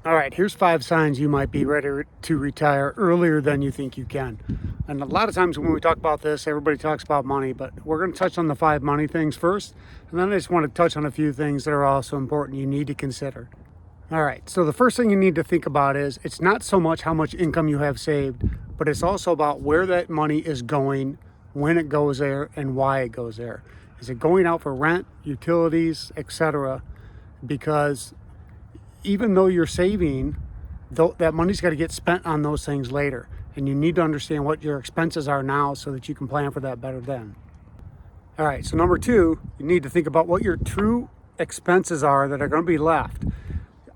All right, here's 5 signs you might be ready to retire earlier than you think you can. And a lot of times when we talk about this, everybody talks about money, but we're going to touch on the 5 money things first. And then I just want to touch on a few things that are also important you need to consider. All right, so the first thing you need to think about is it's not so much how much income you have saved, but it's also about where that money is going, when it goes there, and why it goes there. Is it going out for rent, utilities, etc.? Because even though you're saving, that money's got to get spent on those things later. And you need to understand what your expenses are now so that you can plan for that better then. All right, so number 2, you need to think about what your true expenses are that are going to be left.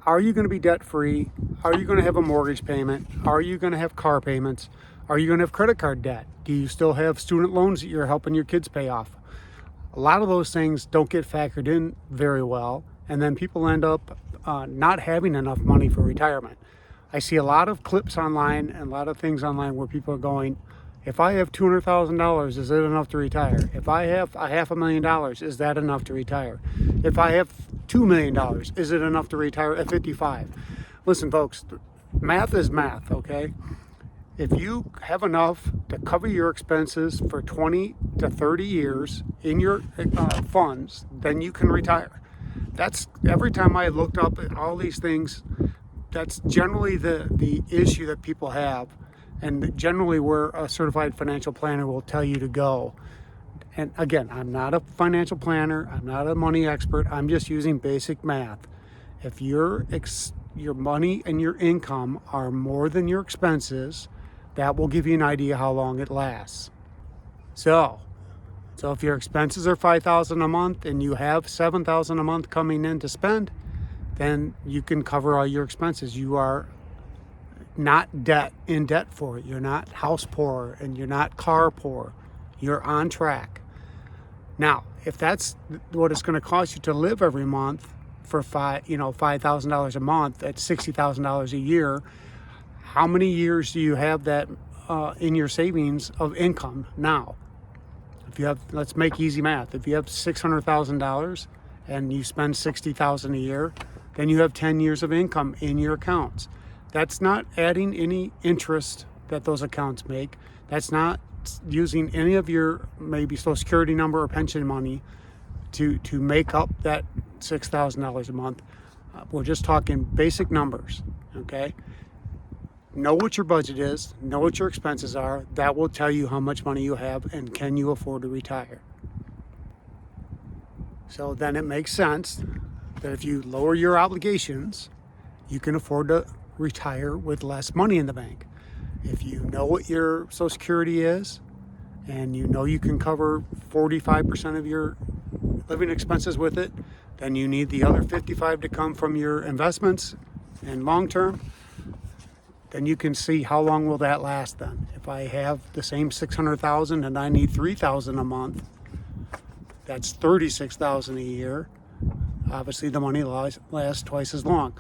Are you going to be debt free? Are you going to have a mortgage payment? Are you going to have car payments? Are you going to have credit card debt? Do you still have student loans that you're helping your kids pay off? A lot of those things don't get factored in very well, and then people end up not having enough money for retirement. I see a lot of clips online and a lot of things online where people are going, if I have $200,000, is it enough to retire? If I have $500,000, is that enough to retire? If I have $2 million, is it enough to retire at 55? Listen, folks, math is math, okay? If you have enough to cover your expenses for 20 to 30 years in your funds, then you can retire. That's every time I looked up at all these things, that's generally the issue that people have, and generally where a certified financial planner will tell you to go. And again, I'm not a financial planner, I'm not a money expert, I'm just using basic math. If your money and your income are more than your expenses, that will give you an idea how long it lasts. So if your expenses are $5,000 a month and you have $7,000 a month coming in to spend, then you can cover all your expenses. You are not in debt for it. You're not house poor and you're not car poor. You're on track. Now, if that's what it's going to cost you to live every month for $5,000 a month at $60,000 a year, how many years do you have that in your savings of income now? If you have, let's make easy math. If you have $600,000 and you spend $60,000 a year, then you have 10 years of income in your accounts. That's not adding any interest that those accounts make. That's not using any of your maybe Social Security number or pension money to make up that $6,000 a month. We're just talking basic numbers, okay? Know what your budget is, know what your expenses are. That will tell you how much money you have and can you afford to retire. So then it makes sense that if you lower your obligations, you can afford to retire with less money in the bank. If you know what your Social Security is and you know you can cover 45% of your living expenses with it, then you need the other 55 to come from your investments and long term. Then you can see how long will that last then. If I have the same $600,000 and I need $3,000 a month, that's $36,000 a year. Obviously the money lasts twice as long.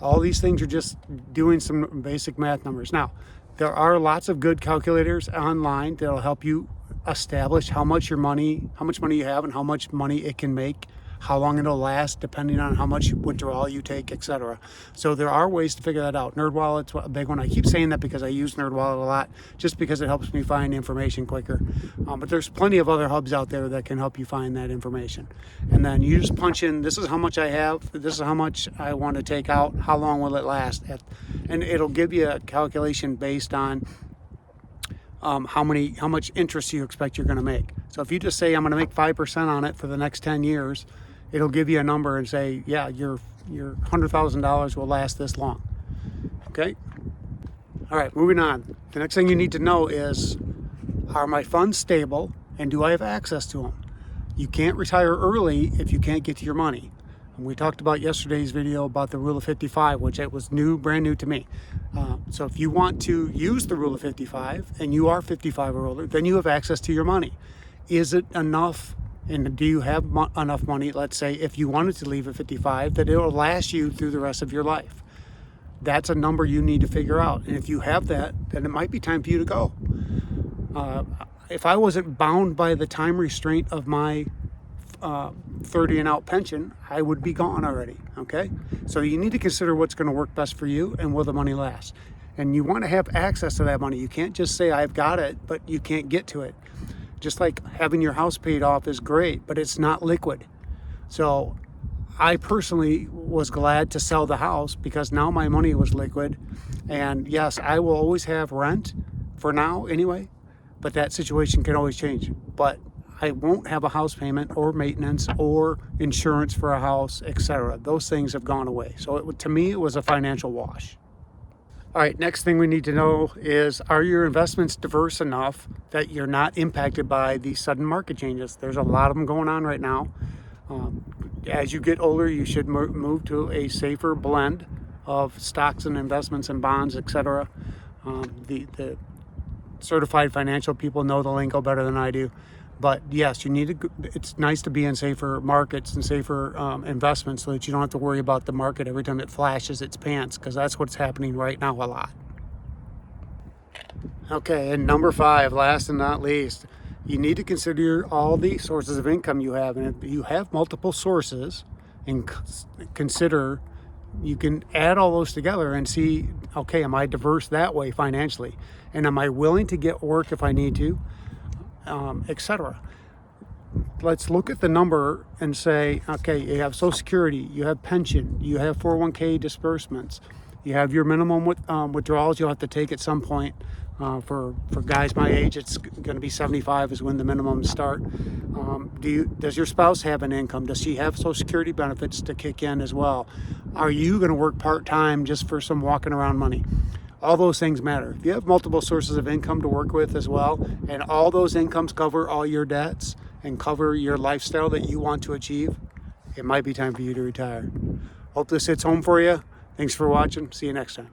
All these things are just doing some basic math numbers. Now, there are lots of good calculators online that'll help you establish how much money you have and how much money it can make, how long it'll last depending on how much withdrawal you take, etc. So there are ways to figure that out. NerdWallet's a big one. I keep saying that because I use NerdWallet a lot, just because it helps me find information quicker. But there's plenty of other hubs out there that can help you find that information. And then you just punch in, this is how much I have, this is how much I want to take out, how long will it last? And it'll give you a calculation based on how much interest you expect you're going to make. So if you just say I'm going to make 5% on it for the next 10 years, it'll give you a number and say, yeah, your $100,000 will last this long. Okay? All right, moving on. The next thing you need to know is, are my funds stable and do I have access to them? You can't retire early if you can't get to your money. And we talked about yesterday's video about the rule of 55, which it was brand new to me. So if you want to use the rule of 55 and you are 55 or older, then you have access to your money. Is it enough? And do you have enough money, let's say, if you wanted to leave at 55, that it will last you through the rest of your life? That's a number you need to figure out. And if you have that, then it might be time for you to go. If I wasn't bound by the time restraint of my 30 and out pension, I would be gone already. Okay, so you need to consider what's going to work best for you and will the money last. And you want to have access to that money. You can't just say I've got it, but you can't get to it. Just like having your house paid off is great, but it's not liquid. So I personally was glad to sell the house because now my money was liquid. And yes, I will always have rent for now anyway, but that situation can always change. But I won't have a house payment or maintenance or insurance for a house, etc. Those things have gone away. So to me, it was a financial wash. All right, next thing we need to know is, are your investments diverse enough that you're not impacted by these sudden market changes? There's a lot of them going on right now. As you get older, you should move to a safer blend of stocks and investments and bonds, etc. The certified financial people know the lingo better than I do. But yes, you need to. It's nice to be in safer markets and safer investments so that you don't have to worry about the market every time it flashes its pants, because that's what's happening right now a lot. Okay, and number 5, last and not least, you need to consider all the sources of income you have. And if you have multiple sources, and consider, you can add all those together and see, okay, am I diverse that way financially? And am I willing to get work if I need to? Etc. Let's look at the number and say, okay, you have Social Security, you have pension, you have 401k disbursements, you have your minimum withdrawals you'll have to take at some point. For guys my age, it's going to be 75 is when the minimums start. Does your spouse have an income? Does she have Social Security benefits to kick in as well? Are you going to work part-time just for some walking around money? All those things matter. If you have multiple sources of income to work with as well, and all those incomes cover all your debts and cover your lifestyle that you want to achieve, it might be time for you to retire. Hope this hits home for you. Thanks for watching. See you next time.